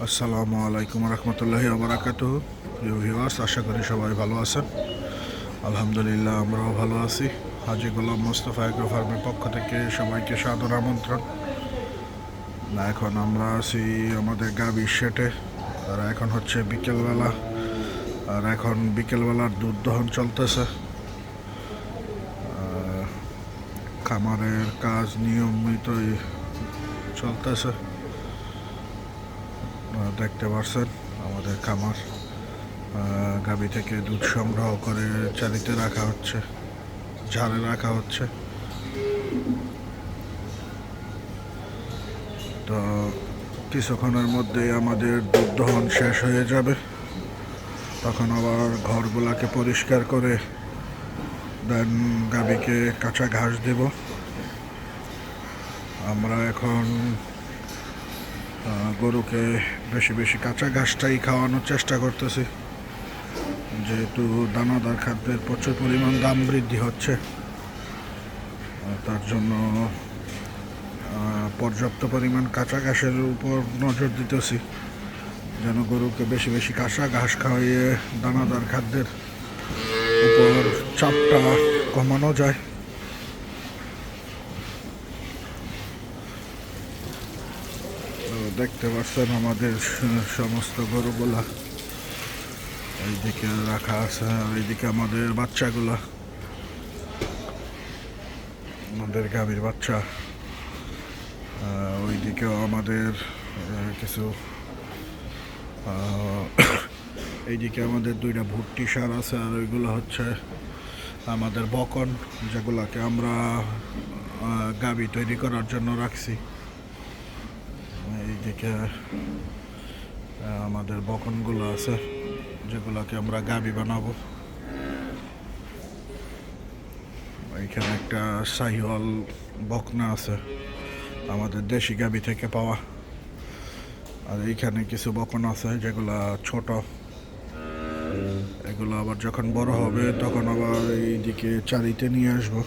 আসসালামু আলাইকুম রহমতুল্লাহি ওয়া বারাকাতুহু। প্রিয় ভিউয়ার্স, আশা করি সবাই ভালো আছেন। আলহামদুলিল্লাহ, আমরাও ভালো আছি। হাজী গোলাম মোস্তফা এগ্রো ফার্মের পক্ষ থেকে সবাইকে সাদর আমন্ত্রণ। এখন আমরা আছি আমাদের গাভীর শেটে। আর এখন হচ্ছে বিকেলবেলা, আর এখন বিকেলবেলার দুধ দহন চলতেছে। খামারের কাজ নিয়মিতই চলতেছে। দেখতে পাচ্ছেন আমাদের খামার গাভী থেকে দুধ সংগ্রহ করে চারিতে রাখা হচ্ছে, ঝাড়ে রাখা হচ্ছে। তো কিছুক্ষণের মধ্যেই আমাদের দুধ দহন শেষ হয়ে যাবে। তখন আবার ঘরগুলাকে পরিষ্কার করে দেন গাভীকে কাঁচা ঘাস দেব। আমরা এখন গরুকে বেশি বেশি কাঁচা ঘাসটাই খাওয়ানোর চেষ্টা করতেছি, যেহেতু দানাদার খাদ্যের প্রচুর পরিমাণ দাম বৃদ্ধি হচ্ছে। তার জন্য পর্যাপ্ত পরিমাণ কাঁচা ঘাসের উপর নজর দিতেছি, যেন গরুকে বেশি বেশি কাঁচা ঘাস খাওয়াইয়ে দানাদার খাদ্যের উপর চাপটা কমানো যায়। দেখতে পাচ্ছেন আমাদের সমস্ত গরুগুলা এইদিকে রাখা আছে, আর এইদিকে আমাদের বাচ্চাগুলা, আমাদের গাভীর বাচ্চা। ওইদিকেও আমাদের কিছু এইদিকে আমাদের দুইটা ভুট্টি সার আছে, আর ওইগুলো হচ্ছে আমাদের বকন, যেগুলাকে আমরা গাভী তৈরি করার জন্য রাখছি। এইদিকে আমাদের বকনগুলো আছে, যেগুলাকে আমরা গাভী বানাবো। এইখানে একটা শাহিওয়াল বকনা আছে, আমাদের দেশি গাভী থেকে পাওয়া। আর এইখানে কিছু বকন আছে যেগুলা ছোট, এগুলো আবার যখন বড় হবে তখন আবার এইদিকে চারিতে নিয়ে আসবো।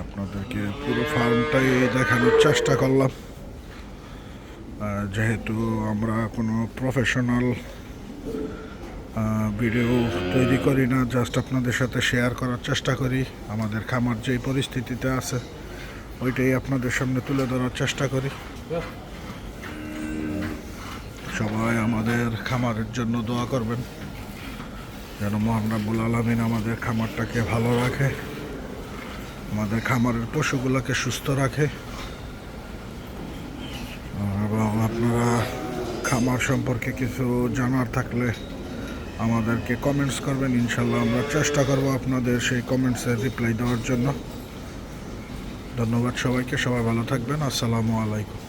আপনাদেরকে পুরো ফার্মটাই দেখানোর চেষ্টা করলাম। যেহেতু আমরা কোনো প্রফেশনাল ভিডিও তৈরি করি না, জাস্ট আপনাদের সাথে শেয়ার করার চেষ্টা করি। আমাদের খামার যেই পরিস্থিতিতে আছে ওইটাই আপনাদের সামনে তুলে ধরার চেষ্টা করি। সবাই আমাদের খামারের জন্য দোয়া করবেন, যেন মহান রাব্বুল আলামিন আমাদের খামারটাকে ভালো রাখে, আমাদের খামারের পশুগুলোকে সুস্থ রাখে। এবং আপনারা খামার সম্পর্কে কিছু জানার থাকলে আমাদেরকে কমেন্টস করবেন। ইনশাল্লাহ আমরা চেষ্টা করব আপনাদের সেই কমেন্টসের রিপ্লাই দেওয়ার জন্য। ধন্যবাদ সবাইকে, সবাই ভালো থাকবেন। আসসালামু আলাইকুম।